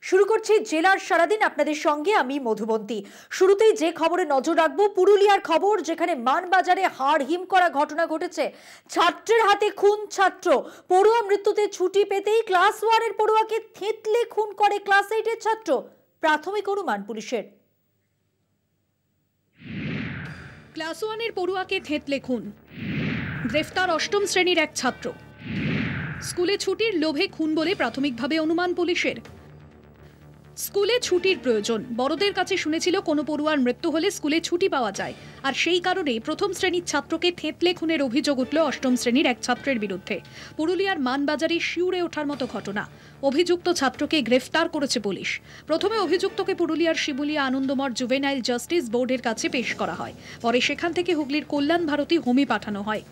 শুরু করছি জেলার সারাদিন আপনাদের সঙ্গে আমি মধুবন্তী। শুরুতেই যে খবরে নজর রাখবো পুরুলিয়ার খবর, যেখানে মানবাজারে হাড় হিম করা ঘটনা ঘটেছে। ছাত্রের হাতে খুন ছাত্র, পড়ুয়া মৃত্যুতে ছুটি পেতেই ক্লাস 1 এর পড়ুয়াকে থেঁতলে খুন করে ক্লাস 8 এর ছাত্র, প্রাথমিক অনুমান পুলিশের। ক্লাস 1 এর পড়ুয়াকে থেঁতলে খুন, গ্রেফতার অষ্টম শ্রেণীর এক ছাত্র। স্কুলে ছুটির লোভে খুন বলে প্রাথমিকভাবে অনুমান পুলিশের। স্কুলে ছুটির প্রয়োজন, বড়দের কাছে শুনেছিল কোনো পড়ুয়ার মৃত্যু হলে স্কুলে ছুটি পাওয়া যায়, আর সেই কারণে প্রথম শ্রেণীর ছাত্রকে থেঁতলে খুনের অভিযোগ উঠল অষ্টম শ্রেণীর এক ছাত্রের বিরুদ্ধে। পুরুলিয়ার মানবাজারে শিউরে ওঠার মতো ঘটনা। অভিযুক্ত ছাত্রকে গ্রেফতার করেছে পুলিশ। প্রথমে অভিযুক্তকে পুরুলিয়ার শিবুলিয়া আনন্দমঠ জুভেনাইল জাস্টিস বোর্ডের কাছে পেশ করা হয়, পরে সেখান থেকে হুগলির কল্যাণ ভারতী হোমে পাঠানো হয়।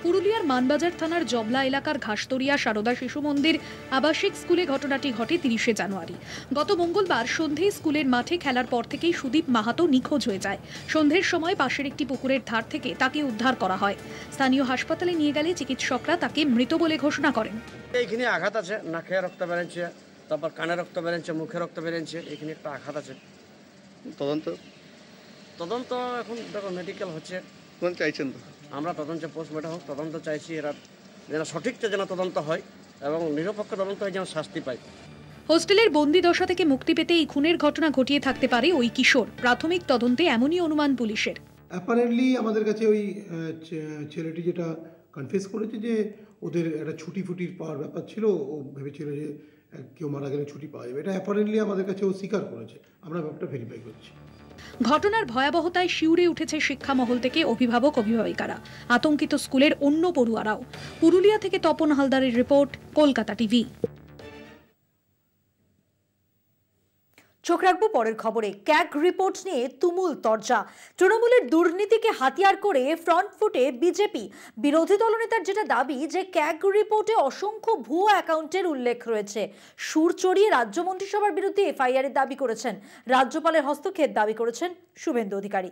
পুরুলিয়ার মানবাজার থানার জবলা এলাকার ঘাসতরিয়া সারদা শিশু মন্দির আবাসিক স্কুলে ঘটনাটি ঘটে 30শে জানুয়ারি। গত মঙ্গলবার সন্ধ্যায় স্কুলের মাঠে খেলার পর থেকেই সুদীপ মাহাতো নিখোঁজ হয়ে যায়। সন্ধ্যের সময় পাশের একটি পুকুরের ধার থেকে তাকে উদ্ধার করা হয়। স্থানীয় হাসপাতালে নিয়ে গেলে চিকিৎসকরা তাকে মৃত বলে ঘোষণা করেন। এইখানে আঘাত আছে, নাকে রক্ত বেরোচ্ছে, তারপর কানে রক্ত বেরোচ্ছে, মুখে রক্ত বেরোচ্ছে, এখানে একটা আঘাত আছে। তদন্ত এখন দেখো মেডিকেল হচ্ছে। কোন চাইছেন তো? আমরা তদন্ত পোস্টমর্টম হোক, তদন্ত চাইছি, এরা যেন সঠিকটা যেন তদন্ত হয় এবং নিরপেক্ষ তদন্ত হয়, যেন শাস্তি পায়। হোস্টেলের বন্দি দশা থেকে মুক্তি পেতে এই খুনের ঘটনা ঘটিয়ে থাকতে পারে ওই কিশোর। প্রাথমিক তদন্তে এমনই অনুমান পুলিশের। অ্যাপারেন্টলি আমাদের কাছে ওই ছেলেটি যেটা কনফেস করেছে যে ওদের একটা ছুটি ফুটির পাওয়ার ব্যাপার ছিল, ও ভেবেছিল যে কেউ মারা গেলে ছুটি পাওয়া যাবে। এটা অ্যাপারেন্টলি আমাদের কাছে ও স্বীকার করেছে, আমরা ব্যাপারটা ভেরিফাই করছি। ঘটনার ভয়াবহতায় শিউরে উঠেছে শিক্ষা মহল থেকে অভিভাবক অভিভাবিকারা, আতঙ্কিত স্কুলের অন্য পড়ুয়ারাও। পুরুলিয়া থেকে তপন হালদারের রিপোর্ট, কলকাতা টিভি। চোখ রাখবো পরের খবরে। ক্যাগ রিপোর্ট নিয়ে তুমুল তরজা। তৃণমূলের দুর্নীতিকে হাতিয়ার করে ফ্রন্ট ফুটে বিজেপি। বিরোধী দলনেতার যেটা দাবি যে ক্যাগ রিপোর্টে অসংখ্য ভুয়ো অ্যাকাউন্টের উল্লেখ রয়েছে। সুর চড়িয়ে রাজ্য মন্ত্রিসভার বিরুদ্ধে এফআইআর এর দাবি করেছেন, রাজ্যপালের হস্তক্ষেপ দাবি করেছেন শুভেন্দু অধিকারী।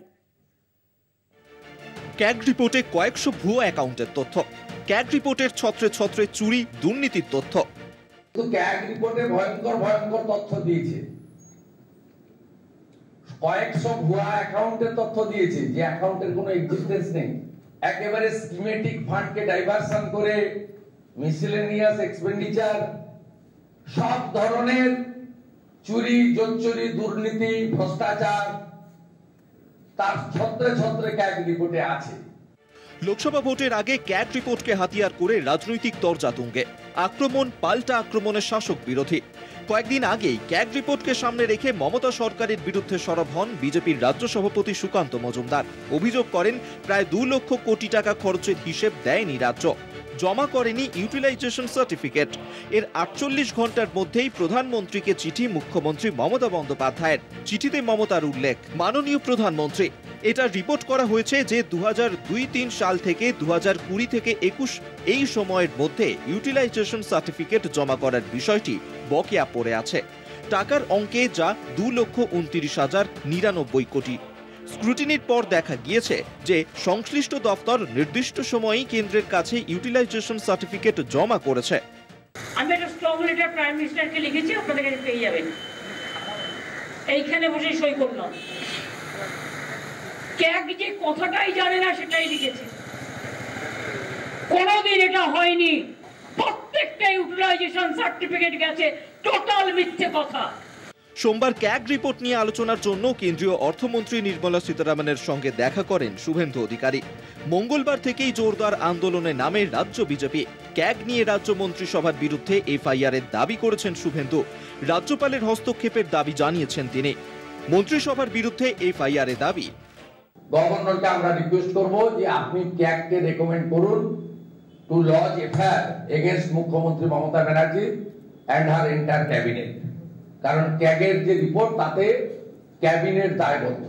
ক্যাগ রিপোর্টে কয়েকশো ভুয়ো অ্যাকাউন্টের তথ্য, ক্যাগ রিপোর্টের ছত্রে ছত্রে চুরি দুর্নীতির তথ্য। ক্যাগ রিপোর্টে ভয়ঙ্কর ভয়ঙ্কর তথ্য দিয়েছে, কয়েকশো ভুয়া অ্যাকাউন্টের তথ্য দিয়েছে যে অ্যাকাউন্টের কোনো এক্সিস্টেন্স নেই। একেবারে স্কিমেটিক ফান্ডকে ডাইভারশন করে মিসেলেনিয়াস এক্সপেন্ডিচার, সব ধরনের চুরি, জোচ্চুরি, দুর্নীতি, ভ্রষ্টাচার তার ছত্রে ছত্রে ক্যাগ রিপোর্টে আছে। লোকসভা ভোটের আগে ক্যাগ রিপোর্টকে হাতিয়ার করে রাজনৈতিক তরজা তুঙ্গে। আক্রমণ পাল্টা আক্রমণের শাসক বিরোধী। কয়েকদিন আগেই ক্যাগ রিপোর্টকে সামনে রেখে মমতা সরকারের বিরুদ্ধে সরব হন বিজেপির রাজ্য সভাপতি সুকান্ত মজুমদার। অভিযোগ করেন প্রায় 2 লক্ষ কোটি টাকা খরচের হিসেব দেয়নি রাজ্য, জমা করেনি ইউটিলাইজেশন সার্টিফিকেট। এর 48 ঘন্টার মধ্যেই প্রধানমন্ত্রীকে চিঠি মুখ্যমন্ত্রী মমতা বন্দ্যোপাধ্যায়ের। চিঠিতে মমতার উল্লেখ, মাননীয় প্রধানমন্ত্রী, এটা রিপোর্ট করা হয়েছে যে 2002-03 সাল থেকে 2020 থেকে 21 এই সময়ের মধ্যে ইউটিলাইজেশন সার্টিফিকেট জমা করার বিষয়টি বকেয়া পড়ে আছে। টাকার অঙ্কে যা 2,29,099 কোটি। স্ক্রুটিনির পর দেখা গিয়েছে যে সংশ্লিষ্ট দপ্তর নির্দিষ্ট সময়েই কেন্দ্রের কাছে ইউটিলাইজেশন সার্টিফিকেট জমা করেছে। আমি একটা স্ট্রং লেটার প্রাইম মিনিস্টারকে লিখেছি, আপনাদের কাছে পেয়ে যাবেন। এইখানে বসে সই করলাম। ক্যাগ যে কথাটাই জানে না সেটাই লিখেছে। কোনোদিন এটা হয়নি, প্রত্যেকটা ইউটিলাইজেশন সার্টিফিকেট গেছে, টোটাল মিথ্যে কথা। সোমবার ক্যাগ রিপোর্ট নিয়ে আলোচনার জন্য কেন্দ্রীয় অর্থমন্ত্রী নির্মলা সীতারামনের সঙ্গে দেখা করেন শুভেন্দু অধিকারী। মঙ্গলবার থেকেই জোরদার আন্দোলনে নামে রাজ্য বিজেপি। ক্যাগ নিয়ে রাজ্য মন্ত্রিসভার বিরুদ্ধে এফআইআর এর দাবি করেছেন শুভেন্দু। রাজ্যপালের হস্তক্ষেপের দাবি জানিয়েছেন তিনি। মন্ত্রিসভার বিরুদ্ধে এফআইআর এর দাবি। গভর্নরকে আমরা রিকোয়েস্ট করব যে আপনি ক্যাগকে রেকমেন্ড করুন টু লজ এফআইআর এগেইনস্ট মুখ্যমন্ত্রী Mamata Banerjee and her entire cabinet, কারণ ক্যাগের যে রিপোর্ট তাতে ক্যাবিনেট দায়বদ্ধ।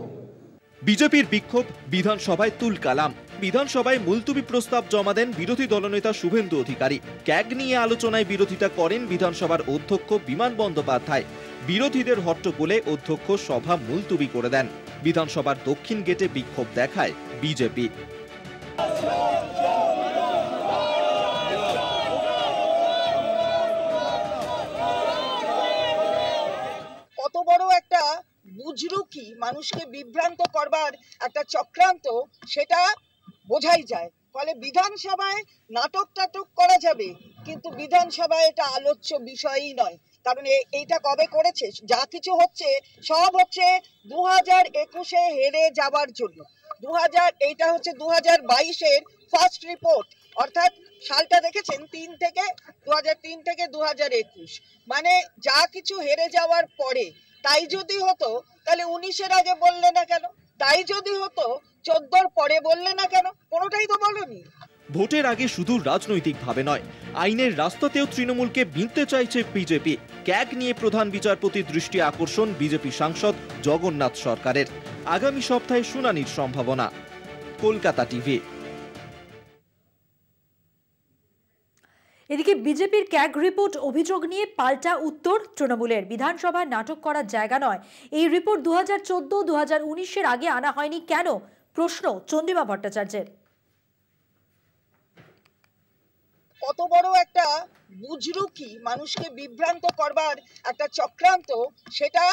বিজেপির বিক্ষোভ, বিধানসভায় তুলকালাম। বিধানসভায় মুলতুবি প্রস্তাব জমা দেন বিরোধী দলনেতা শুভেন্দু অধিকারী। ক্যাগ নিয়ে আলোচনায় বিরোধিতা করেন বিধানসভার অধ্যক্ষ বিমান বন্দ্যোপাধ্যায়। বিরোধীদের হট্টগোলে অধ্যক্ষ সভা মুলতুবি করে দেন। বিধানসভার দক্ষিণ গেটে বিক্ষোভ দেখায় বিজেপি। একটা বুজরুকি মানুষকে বিভ্রান্ত করবার একটা চক্রান্ত, সেটা বোঝাই যায়। ফলে বিধানসভায় নাটক টাটক করা যাবে, কিন্তু বিধানসভায় এটা আলোচ্য বিষয়ই নয়। কারণ এইটা কবে করেছে? যা কিছু হচ্ছে সব হচ্ছে 2021-এ হেরে যাবার জন্য। এইটা হচ্ছে 2022-এর ফার্স্ট রিপোর্ট, অর্থাৎ সালটা দেখেছেন 2003 থেকে 2021। মানে যা কিছু হেরে যাওয়ার পরে, তাই যদি হতো তাহলে 19-এর আগে বললে না কেন? তাই যদি হতো 14-র পরে বললে না কেন? কোনোটাই তো বলনি। ভোটের আগে শুধু রাজনৈতিকভাবে নয়, আইনের রাস্তাতেও তৃণমূলকে বিনতে চাইছে বিজেপি। ক্যাগ নিয়ে প্রধান বিচারপতির দৃষ্টি আকর্ষণ বিজেপি সাংসদ জগন্নাথ সরকারের। আগামী সপ্তাহে শুনানির সম্ভাবনা। কলকাতা টিভি। এদিকে বিজেপির ক্যাগ রিপোর্ট অভিযোগ নিয়ে পাল্টা উত্তর তৃণমূলের। বিধানসভায় নাটক করার জায়গা নয়। এই রিপোর্ট 2014-2019-এর আগে আনা হয়নি কেন? প্রশ্ন চন্দ্রিমা ভট্টাচার্যের। কত বড় একটা বুজরুকি মানুষকে বিভ্রান্ত করবার একটা চক্রান্ত, সেটা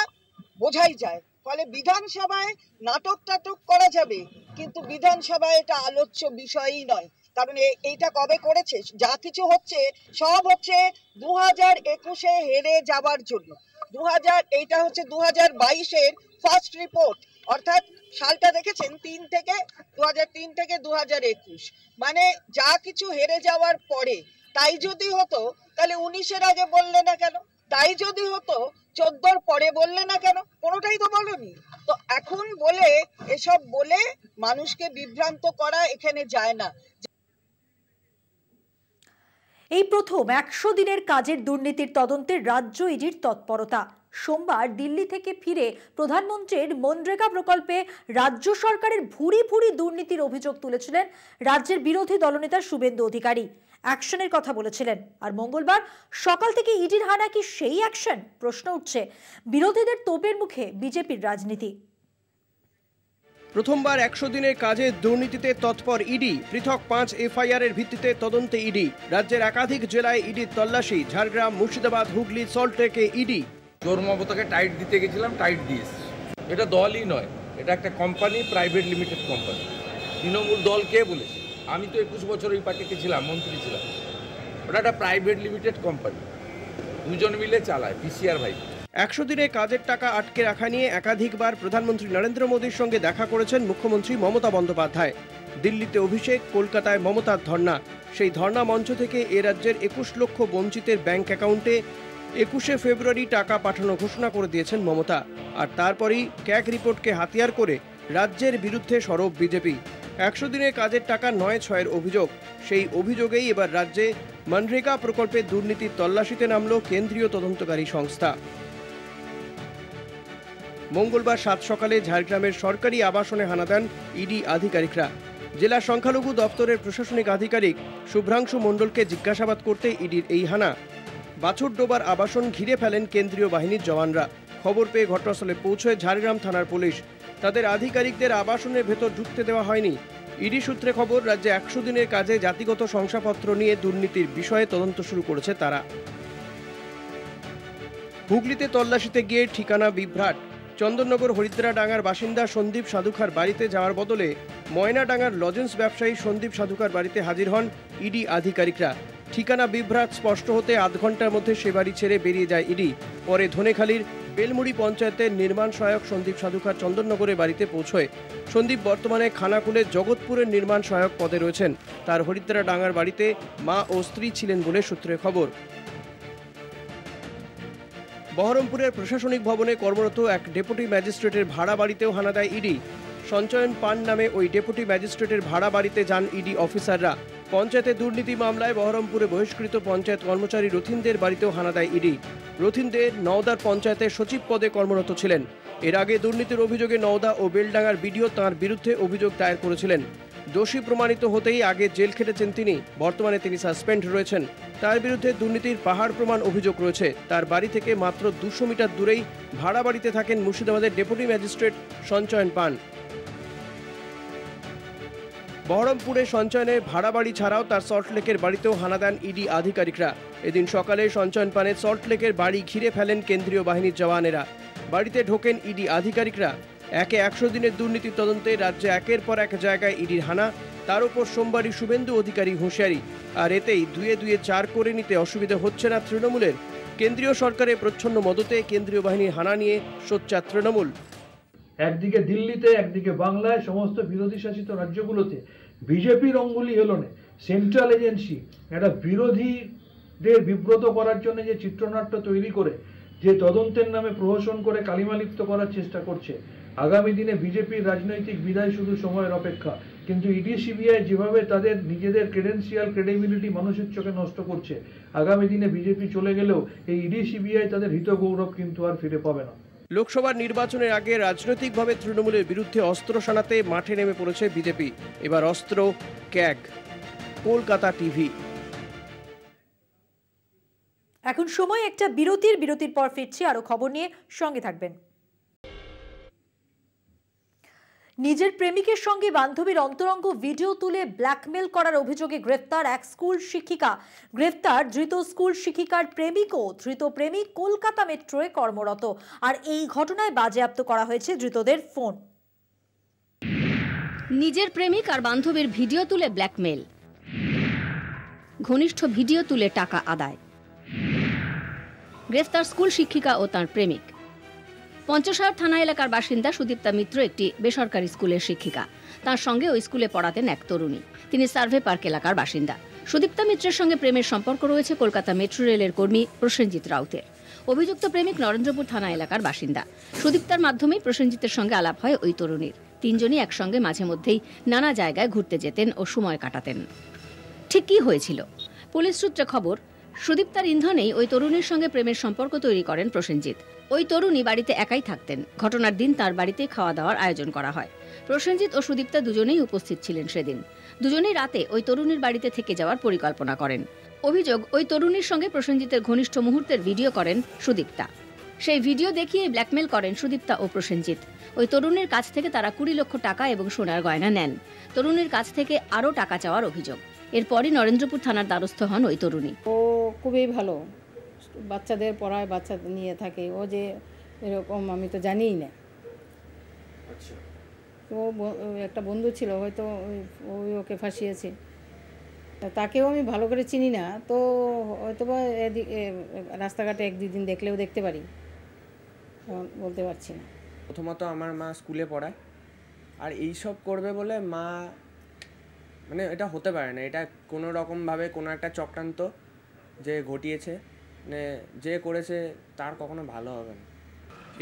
বোঝাই যায়। ফলে বিধানসভায় নাটক টাটক করা যাবে, কিন্তু বিধানসভায় এটা আলোচ্য বিষয়ই নয়। কারণ এইটা কবে করেছে? যা কিছু হচ্ছে সব হচ্ছে 2021-এ হেরে যাবার জন্য। এইটা হচ্ছে 2022-এর ফার্স্ট রিপোর্ট, অর্থাৎ সালটা দেখেছেন 2003 থেকে 2021। মানে যা কিছু হেরে যাওয়ার পরে, তাই যদি হতো তাহলে 19-এর আগে বললে না কেন? তাই যদি হতো 14-র পরে বললে না কেন? কোনোটাই তো বলনি। তো এখন বলে এসব বলে মানুষকে বিভ্রান্ত করা এখানে যায় না। এই প্রথম 100 দিনের কাজের দুর্নীতির তদন্তে রাজ্য ইডির তৎপরতা। সোমবার দিল্লি থেকে ফিরে প্রধানমন্ত্রীর মনরেগা প্রকল্পে রাজ্য সরকারের ভুরি ভুরি দুর্নীতির অভিযোগ তুলেছিলেন রাজ্যের বিরোধী দলনেতা শুভেন্দু অধিকারী। অ্যাকশনের কথা বলেছিলেন। আর মঙ্গলবার সকাল থেকে ইডির হানা কি সেই অ্যাকশন? প্রশ্ন উঠছে। বিরোধীদের তোপের মুখে বিজেপির রাজনীতি। প্রথমবার 100 দিনের কাজে দুর্নীতিতে তৎপর ইডি। পৃথক 5 এফআইআর এর ভিত্তিতে তদন্তে ইডি। রাজ্যের একাধিক জেলায় ইডির তল্লাশি। ঝাড়গ্রাম, মুর্শিদাবাদ, হুগলি, সল্টলেকে ইডি। চোর মমতাকে টাইট দিতে গেছিলাম, টাইট দিয়েছি। এটা দলই নয়, এটা একটা company, private limited company. Trinamool দল কে বলেছে? আমি তো 21 বছর ওই পার্টিতে ছিলাম, মন্ত্রী ছিলাম। ওটা একটা প্রাইভেট লিমিটেড কোম্পানি, দুজন মিলে চালায়, পিসিআর ভাই। 100 দিনে কাজের টাকা আটকে রাখা নিয়ে একাধিকবার প্রধানমন্ত্রী নরেন্দ্র মোদীর সঙ্গে দেখা করেছেন মুখ্যমন্ত্রী মমতা বন্দ্যোপাধ্যায়। দিল্লিতে অভিষেক, কলকাতায় মমতার ধর্ণা। সেই ধর্ণা মঞ্চ থেকে এ রাজ্যের 21 লক্ষ বঞ্চিতের ব্যাংক অ্যাকাউন্টে 21শে ফেব্রুয়ারি টাকা পাঠানো ঘোষণা করে দিয়েছেন মমতা। আর তারপরই ক্যাগ রিপোর্টকে হাতিয়ার করে রাজ্যের বিরুদ্ধে সরব বিজেপি। 100 দিনের কাজের টাকা 9-6-এর অভিযোগ। সেই অভিযোগেই এবার রাজ্যে মনরেগা প্রকল্পে দুর্নীতির তল্লাশিতে নামল কেন্দ্রীয় তদন্তকারী সংস্থা। মঙ্গলবার 7 সকালে ঝাড়গ্রামের সরকারি আবাসনে হানা দেন ইডি আধিকারিকরা। জেলা সংখ্যালঘু দপ্তরের প্রশাসনিক আধিকারিক শুভ্রাংশু মণ্ডলকে জিজ্ঞাসাবাদ করতে ইডির এই হানা। বাছুরডোবার আবাসন ঘিরে ফেলেন কেন্দ্রীয় বাহিনীর জওয়ানরা। খবর পেয়ে ঘটনাস্থলে পৌঁছয় ঝাড়গ্রাম থানার পুলিশ। তাদের আধিকারিকদের আবাসনের ভেতর ঢুকতে দেওয়া হয়নি। ইডি সূত্রে খবর, রাজ্যে 100 দিনের কাজে জাতিগত শংসাপত্র নিয়ে দুর্নীতির বিষয়ে তদন্ত শুরু করেছে তারা। হুগলিতে তল্লাশিতে গিয়ে ঠিকানা বিভ্রাট। চন্দননগর হরিদ্রাডাঙ্গার বাসিন্দা সন্দীপ সাধুখার বাড়িতে যাওয়ার বদলে ময়নাডাঙ্গার লজেন্স ব্যবসায়ী সন্দীপ সাধুখার বাড়িতে হাজির হন ইডি আধিকারিকরা। ঠিকানা বিভ্রাট স্পষ্ট হতে আধ ঘন্টার মধ্যে সে বাড়ি ছেড়ে বেরিয়ে যায় ইডি। পরে ধনেখালির বেলমুড়ি পঞ্চায়েতের নির্মাণ সহায়ক সন্দীপ সাধুখার চন্দননগরের বাড়িতে পৌঁছয়। সন্দীপ বর্তমানে খানাকুলের জগৎপুরের নির্মাণ সহায়ক পদে রয়েছেন। তার হরিদ্রাডাঙ্গার বাড়িতে মা ও স্ত্রী ছিলেন বলে সূত্রে খবর। বহরমপুরের প্রশাসনিক ভবনে কর্মরত এক ডেপুটি ম্যাজিস্ট্রেটের ভাড়া বাড়িতেও হানা দেয় ইডি। সঞ্চয়ন পান নামে ওই ডেপুটি ম্যাজিস্ট্রেটের ভাড়া বাড়িতে যান ইডি অফিসাররা। পঞ্চায়েতে দুর্নীতি মামলায় বহরমপুরে বহিষ্কৃত পঞ্চায়েত কর্মচারী রথিনদের বাড়িতেও হানা দেয় ইডি। রথিনদের নওদার পঞ্চায়েতের সচিব পদে কর্মরত ছিলেন। এর আগে দুর্নীতির অভিযোগে নওদা ও বেলডাঙ্গার বিডিও তাঁর বিরুদ্ধে অভিযোগ দায়ের করেছিলেন। দোষী প্রমাণিত হতেই আগে জেল খেটেছেন তিনি। বর্তমানে তিনি সাসপেন্ড রয়েছেন। তার বিরুদ্ধে দুর্নীতির পাহাড় প্রমাণ অভিযোগ রয়েছে। তার বাড়ি থেকে মাত্র 200 মিটার দূরেই ভাড়া বাড়িতে থাকেন মুর্শিদাবাদের ডেপুটি ম্যাজিস্ট্রেট সঞ্চয়ন পান। বহরমপুরে সঞ্চয়নের ভাড়া বাড়ি ছাড়াও তার সল্টলেকের বাড়িতেও হানা দেন ইডি আধিকারিকরা। এদিন সকালে সঞ্চয়ন পানের সল্টলেকের বাড়ি ঘিরে ফেলেন কেন্দ্রীয় বাহিনীর জওয়ানেরা। বাড়িতে ঢোকেন ইডি আধিকারিকরা। একে 100 দিনের দুর্নীতি তদন্তে রাজ্যে একের পর এক জায়গায় ইডির হানা, তার উপর সোমবারই শুভেন্দু অধিকারী হুঁশিয়ারি। আর এতেই দুয়ে 4 করে নিতে অসুবিধা হচ্ছে না তৃণমূলের। কেন্দ্রীয় সরকারের প্রচ্ছন্ন মদতে কেন্দ্রীয় বাহিনীর হানা নিয়ে সোচ্চার তৃণমূল। একদিকে দিল্লিতে, একদিকে বাংলায়, সমস্ত বিরোধী শাসিত রাজ্যগুলোতে বিজেপির অঙ্গুলি হেলনে সেন্ট্রাল এজেন্সি একটা বিরোধীদের বিব্রত করার জন্য যে চিত্রনাট্য তৈরি করে, যে তদন্তের নামে প্রহসন করে কালিমালিপ্ত করার চেষ্টা করছে। আগামী দিনে বিজেপির রাজনৈতিক বিদায় শুধু সময়ের অপেক্ষা, কিন্তু ইডি সিবিআই যেভাবে তাদের নিজেদের ক্রেডিবিলিটি মানুষের চোখে নষ্ট করছে, আগামী দিনে বিজেপি চলে গেলেও এই ইডি সিবিআই তাদের হিত গৌরব কিন্তু আর ফিরে পাবে না। লোকসভার নির্বাচনের আগে রাজনৈতিকভাবে তৃণমূলের বিরুদ্ধে অস্ত্র শানাতে মাঠে নেমে পড়েছে বিজেপি। এবার অস্ত্র ক্যাগ। কলকাতা টিভি। এখন সময় একটা বিরতির পর ফিরছি আরো খবর নিয়ে, সঙ্গে থাকবেন। নিজের প্রেমিকের সঙ্গে বান্ধবীর অন্তরঙ্গ ভিডিও তুলে ব্ল্যাকমেল করার অভিযোগে গ্রেফতার এক স্কুল শিক্ষিকা। গ্রেফতার ধৃত স্কুল শিক্ষিকার প্রেমিকও। ধৃত প্রেমিক কলকাতা মেট্রোয় কর্মরত। আর এই ঘটনায় বাজেয়াপ্ত করা হয়েছে ধৃতদের ফোন। নিজের প্রেমিক আর বান্ধবীর ভিডিও তুলে ব্ল্যাকমেল, ঘনিষ্ঠ ভিডিও তুলে টাকা আদায়। গ্রেফতার স্কুল শিক্ষিকা ও তার প্রেমিক। পঞ্চশায়র থানা এলাকার বাসিন্দা সুদীপ্তা মিত্র একটি বেসরকারি স্কুলের শিক্ষিকা। তার সঙ্গে ওই স্কুলে পড়াতেন এক তরুণী। তিনি সার্ভে পার্ক এলাকার বাসিন্দা। সুদীপ্তা মিত্রের সঙ্গে প্রেমের সম্পর্ক রয়েছে কলকাতা মেট্রো রেলের কর্মী প্রসেনজিৎ রাউতের। অভিযুক্ত প্রেমিক নরেন্দ্রপুর থানা এলাকার বাসিন্দা। সুদীপ্তার মাধ্যমেই প্রসেনজিতের সঙ্গে আলাপ হয় ওই তরুণীর। তিনজনই একসঙ্গে মাঝে মধ্যেই নানা জায়গায় ঘুরতে যেতেন ও সময় কাটাতেন। ঠিক কী হয়েছিল? পুলিশ সূত্রে খবর, সুদীপ্তার ইন্ধনেই ওই তরুণীর সঙ্গে প্রেমের সম্পর্ক তৈরি করেন প্রসেনজিৎ। ওই তরুণী বাড়িতে একাই থাকতেন। ঘটনার দিন তার বাড়িতে খাওয়া দাওয়ার আয়োজন করা হয়। প্রসেনজিৎ ও সুদীপ্তা দুজনেই উপস্থিত ছিলেন সেদিন। দুজনেই রাতে ওই তরুণীর বাড়িতে থেকে যাওয়ার পরিকল্পনা করেন। অভিযোগ, ওই তরুণীর সঙ্গে প্রসেনজিতের ঘনিষ্ঠ মুহূর্তের ভিডিও করেন সুদীপ্তা। সেই ভিডিও দেখিয়ে ব্ল্যাকমেল করেন সুদীপ্তা ও প্রসেনজিৎ। ওই তরুণীর কাছ থেকে তারা 20 লক্ষ টাকা এবং সোনার গয়না নেন। তরুণীর কাছ থেকে আরও টাকা চাওয়ার অভিযোগ। এরপরই নরেন্দ্রপুর থানার দ্বারস্থ হন ওই তরুণী। ও খুবই ভালো, বাচ্চাদের পড়ায়, বাচ্চা নিয়ে থাকে। ও যে এরকম আমি তো জানিই না। তো একটা বন্ধু ছিল, হয়তো ওই ওকে ফাঁসিয়েছে। তাকেও আমি ভালো করে চিনি না, তো হয়তো বা রাস্তাঘাটে 1-2 দিন দেখলেও দেখতে পারি, বলতে পারছি না। প্রথমত আমার মা স্কুলে পড়ায়, আর এই সব করবে বলে মা, মানে এটা হতে পারে না। এটা কোনো রকমভাবে কোনো একটা চক্রান্ত যে ঘটিয়েছে, মানে যে করেছে তার কখনো ভালো হবে না।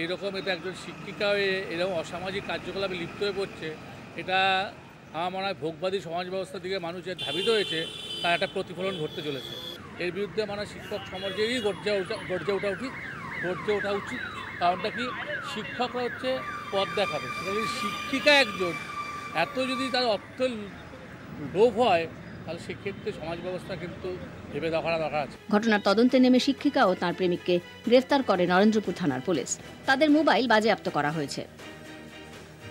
এরকম এটা একজন শিক্ষিকা হয়ে এরকম অসামাজিক কার্যকলাপে লিপ্ত হয়ে পড়ছে, এটা আমার মনে হয় ভোগবাদী সমাজ ব্যবস্থার দিকে মানুষের ধাবিত হয়েছে, তার একটা প্রতিফলন ঘটতে চলেছে। এর বিরুদ্ধে মানে শিক্ষক সমাজেরই গর্জে ওঠা উচিত। কারণটা কি, শিক্ষকরা হচ্ছে পথ দেখাবে। সেটা যদি শিক্ষিকা একজন এত যদি তার অর্থের লোভ হয়, তাহলে সেক্ষেত্রে সমাজ ব্যবস্থা কিন্তু ভেবে দেখার দরকার আছে। ঘটনার তদন্তে নেমে শিক্ষিকা ও তার প্রেমিককে গ্রেফতার করে নরেন্দ্রপুর থানার পুলিশ। তাদের মোবাইল বাজেয়াপ্ত করা হয়েছে।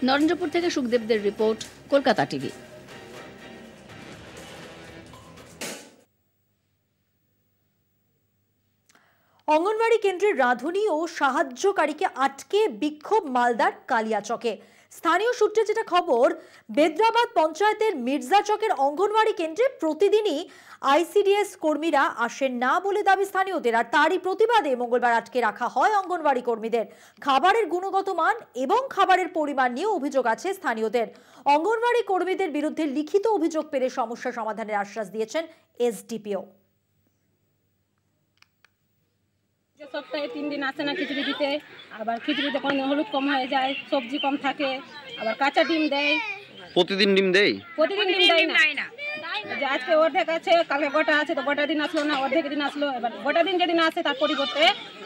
নরেন্দ্রপুর থেকে সুখদেবদের রিপোর্ট, কলকাতা টিভি। অঙ্গনওয়াড়ি কেন্দ্রের রাঁধুনি ও সাহায্যকারীকে আটকে বিক্ষোভ মালদার কালিয়াচকে। স্থানীয় সূত্রে যেটা খবর, বেদ্রাবাদ পঞ্চায়েতের মির্জাচকের অঙ্গনওয়াড়ি কেন্দ্রে প্রতিদিনই আইসিডিএস কর্মীরা আসেন না বলে দাবি স্থানীয়দের। আর তারই প্রতিবাদে মঙ্গলবার আটকে রাখা হয় অঙ্গনওয়াড়ি কর্মীদের। খাবারের গুণগত মান এবং খাবারের পরিমাণ নিয়ে অভিযোগ আছে স্থানীয়দের। অঙ্গনওয়াড়ি কর্মীদের বিরুদ্ধে লিখিত অভিযোগ পেলে সমস্যা সমাধানের আশ্বাস দিয়েছেন এসডিপিও। সপ্তাহে 3 দিন আসে না খিচুড়ি দিতে, আবার খিচুড়িতে কোনো হলুদ কম হয়ে যায়, সবজি কম থাকে, আবার কাঁচা ডিম দেয়। প্রতিদিন ডিম দেয়? প্রতিদিন ডিম দেয় না। যে আজকে অর্ধেক আছে, কালকে গোটা আছে, তো গোটা দিন আসলো না, অর্ধেক দিন আসলো। এবার গোটা দিন যেদিন আসে তার পরিবর্তে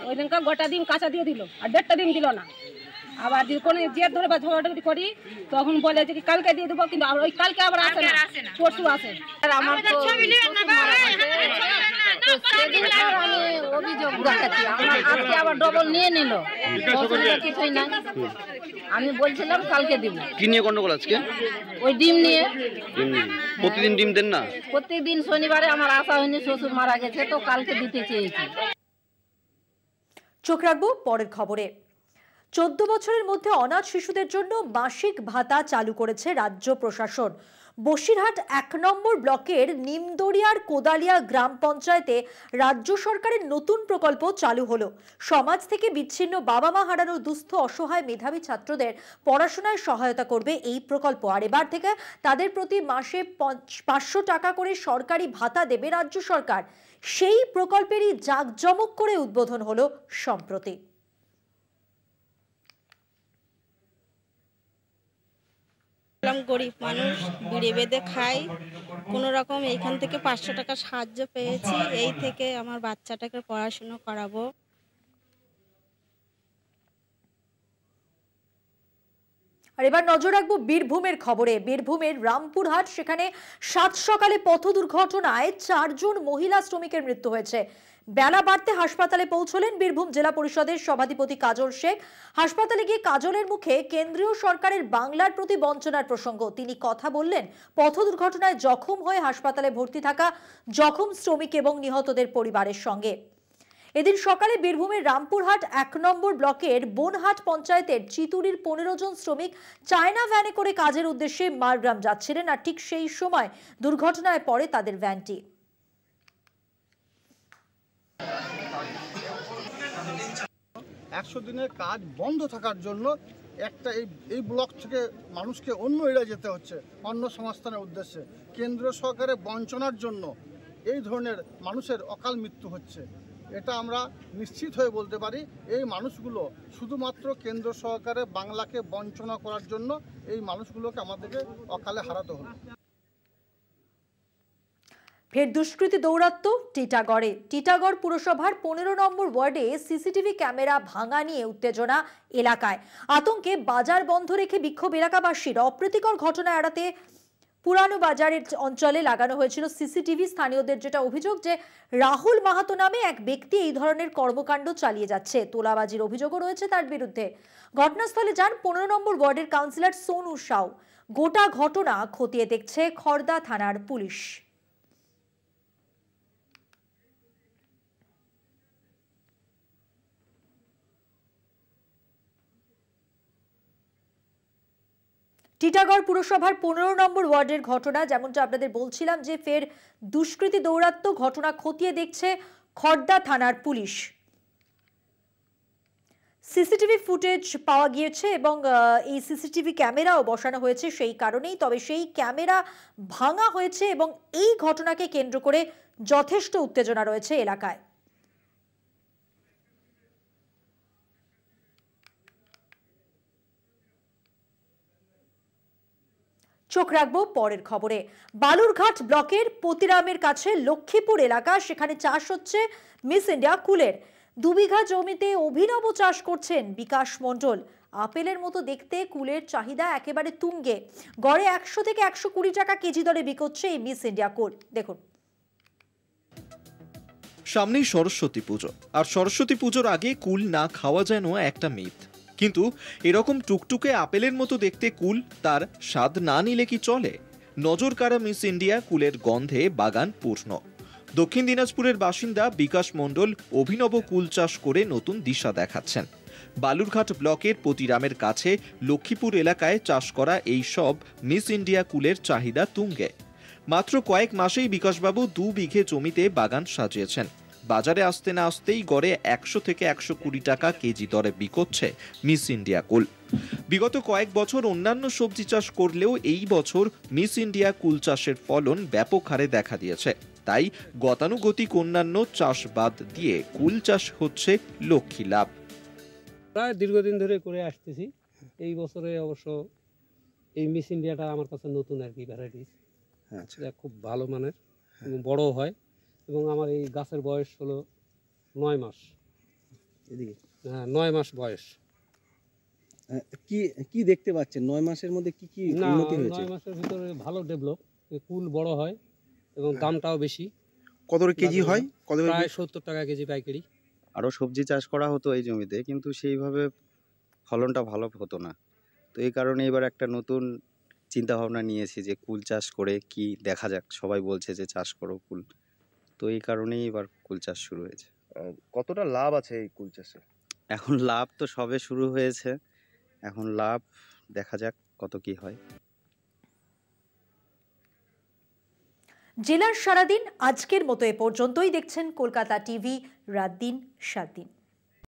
ওই দিনকার গোটা ডিম কাঁচা দিয়ে দিল, আর 1.5টা ডিম দিল না। আবার যদি কোনো জেদ ধরে বা ঝগড়াঝাটি করি তখন বলে যে কালকে দিয়ে দেবো, কিন্তু ওই কালকে আবার আসে না, পরশু আসে। আমার তো আমি অভিযোগ দেখাচ্ছি, আজকে আবার ডবল নিয়ে নিল, কিছুই না। আমি বলছিলাম কালকে দিব। কি নিয়ে গন্ডগোল আজকে? ওই ডিম নিয়ে। প্রতিদিন ডিম দেন না? প্রত্যেকদিন শনিবারে আমার আশা হয়নি, শ্বশুর মারা গেছে, তো কালকে দিতে চেয়েছি। চোখ রাখবো পরের খবরে। 14 বছরের মধ্যে অনাথ শিশুদের জন্য মাসিক ভাতা চালু করেছে রাজ্য প্রশাসন। বসিরহাট 1 নম্বর ব্লকের নিমদরিয়ার কোদালিয়া গ্রাম পঞ্চায়েতে রাজ্য সরকারের নতুন প্রকল্প চালু হলো। সমাজ থেকে বিচ্ছিন্ন বাবা মা হারানো দুস্থ অসহায় মেধাবী ছাত্রদের পড়াশোনায় সহায়তা করবে এই প্রকল্প। আর এবার থেকে তাদের প্রতি মাসে 500 টাকা করে সরকারি ভাতা দেবে রাজ্য সরকার। সেই প্রকল্পেরই জাঁকজমক করে উদ্বোধন হলো সম্প্রতি। গরিব মানুষ বিড়ে বেঁধে খাই, কোনো রকম এইখান থেকে 500 টাকা সাহায্য পেয়েছি, এই থেকে আমার বাচ্চাটাকে পড়াশুনো করাবো। আর এবার নজর রাখবো বীরভূমের খবরে। বীরভূমের রামপুরহাট, সেখানে 7 সকালে পথ দুর্ঘটনায় 4 জন মহিলা শ্রমিকের মৃত্যু হয়েছে। বেলা বাড়তে হাসপাতালে পৌঁছলেন বীরভূম জেলা পরিষদের সভাধিপতি কাজল শেখ। হাসপাতালে গিয়ে কাজলের মুখে কেন্দ্রীয় সরকারের বাংলার প্রতি বঞ্চনার প্রসঙ্গ। তিনি কথা বললেন পথ দুর্ঘটনায় জখম হয়ে হাসপাতালে ভর্তি থাকা জখম শ্রমিক এবং নিহতদের পরিবারের সঙ্গে। এদিন সকালে বীরভূমের রামপুরহাট 1 নম্বর ব্লকের বনহাট পঞ্চায়েতের চিতুরির 15 জন শ্রমিক চায়না ভ্যানে করে কাজের উদ্দেশ্যে মারগ্রাম যাচ্ছিলেন। আর ঠিক সেই সময় দুর্ঘটনায় পড়ে তাদের ভ্যানটি। 100 দিনের কাজ বন্ধ থাকার জন্য একটা এই ব্লক থেকে মানুষকে অন্য এরিয়া যেতে হচ্ছে কর্মসংস্থানের উদ্দেশ্যে। কেন্দ্র সরকারের বঞ্চনার জন্য এই ধরনের মানুষের অকাল মৃত্যু হচ্ছে। এটা আমরা নিশ্চিত হয়ে বলতে পারি এই মানুষগুলো শুধুমাত্র কেন্দ্র সরকারের বাংলাকে বঞ্চনা করার জন্য এই মানুষগুলোকে আমাদেরকে অকালে হারাতে হলো। ফের দুষ্কৃতী দৌরাত্ম্য টিটাগড়ে। টিটাগড় পুরসভার 15 নম্বর ওয়ার্ডে সিসিটিভি ক্যামেরা ভাঙা নিয়ে উত্তেজনা এলাকায়। আতঙ্কে বাজার বন্ধ রেখে বিক্ষোভ এলাকাবাসীর। অপ্রীতিকর ঘটনা এড়াতে পুরানো বাজারের অঞ্চলে লাগানো হয়েছিল সিসিটিভি। স্থানীয়দের যেটা অভিযোগ যে রাহুল মাহাতো নামে এক ব্যক্তি এই ধরনের কর্মকাণ্ড চালিয়ে যাচ্ছে। তোলাবাজির অভিযোগও রয়েছে তার বিরুদ্ধে। ঘটনাস্থলে যান 15 নম্বর ওয়ার্ডের কাউন্সিলর সোনু সাউ। গোটা ঘটনা খতিয়ে দেখছে খড়দা থানার পুলিশ। টিটাগড় পুরসভার 15 নম্বর ওয়ার্ডের ঘটনা, যেমনটা আপনাদের বলছিলাম যে ফের দুষ্কৃতী দৌরাত্ম্য, ঘটনা খতিয়ে দেখছে খড়দা থানার পুলিশ। সিসিটিভি ফুটেজ পাওয়া গিয়েছে এবং এই সিসিটিভি ক্যামেরাও বসানো হয়েছে সেই কারণেই। তবে সেই ক্যামেরা ভাঙা হয়েছে এবং এই ঘটনাকে কেন্দ্র করে যথেষ্ট উত্তেজনা রয়েছে এলাকায়। চোখ রাখবো পরের খবরে। বালুরঘাট ব্লকের পতিরামের কাছে লক্ষ্মীপুর এলাকা, সেখানে চাষ হচ্ছে মিস ইন্ডিয়া কুলের। 2 বিঘা জমিতে অভিনব চাষ করছেন বিকাশ মণ্ডল। আপেলের মতো দেখতে কুলের চাহিদা একেবারে তুঙ্গে। গড়ে 100 থেকে 120 টাকা কেজি দরে বিকোচ্ছে এই মিস ইন্ডিয়া কুল। দেখুন, সামনেই সরস্বতী পুজো, আর সরস্বতী পুজোর আগে কুল না খাওয়া যেন একটা মিথ। কিন্তু এরকম টুকটুকে আপেলের মতো দেখতে কুল, তার স্বাদ না নিলে কি চলে? নজর কাড়া মিস ইন্ডিয়া কুলের গন্ধে বাগান পূর্ণ। দক্ষিণ দিনাজপুরের বাসিন্দা বিকাশ মণ্ডল অভিনব কুল চাষ করে নতুন দিশা দেখাচ্ছেন। বালুরঘাট ব্লকের পতিরামের কাছে লক্ষ্মীপুর এলাকায় চাষ করা এই সব মিস ইন্ডিয়া কুলের চাহিদা তুঙ্গে। মাত্র কয়েক মাসেই বিকাশবাবু 2 বিঘে জমিতে বাগান সাজিয়েছেন। বাজারে আসতে না আসতেই গড়ে 100 থেকে 120 টাকা কেজি দরে বিকোচ্ছে মিস ইন্ডিয়া কুল। বিগত কয়েক বছর অন্যান্য সবজি চাষ করলেও এই বছর মিস ইন্ডিয়া কুল চাষের ফলন ব্যাপক হারে দেখা দিয়েছে। তাই গতানুগতিক অন্যান্য চাষ বাদ দিয়ে কুল চাষ হচ্ছে লক্ষ্মী লাভ। প্রায় দীর্ঘদিন ধরে করে আসতেছি। এই বছরে অবশ্য এই মিস ইন্ডিয়াটা আমার কাছে নতুন আর কি ভ্যারাইটিস। আচ্ছা, খুব ভালো মানের এবং বড় হয়। এবং আমার এই গাছের বয়স হলো 9 মাস। এদিকে হ্যাঁ, 9 মাস বয়স। কি কি দেখতে পাচ্ছেন 9 মাসের মধ্যে কি কি উন্নতি হয়েছে? 9 মাসের ভিতরে ভালো ডেভেলপ, কুল বড় হয় এবং দামটাও বেশি। কত কেজি হয়? প্রায় 70 টাকা কেজি পাইকারি। আরও সবজি চাষ করা হতো এই জমিতে, কিন্তু সেইভাবে ফলনটা ভালো হতো না। তো এই কারণে এবার একটা নতুন চিন্তা ভাবনা নিয়েছি যে কুল চাষ করে কি দেখা যাক। সবাই বলছে যে চাষ করো কুল, তো এই কারণেই এবার কুল চাষ শুরু হয়েছে। কতটা লাভ আছে এই কুল চাষে? এখন লাভ তো সবে শুরু হয়েছে, এখন লাভ দেখা যাক কত কি হয়। জেলার সারাদিন আজকের মতো এ পর্যন্তই। দেখছেন কলকাতা টিভি, রাত দিন 7 দিন।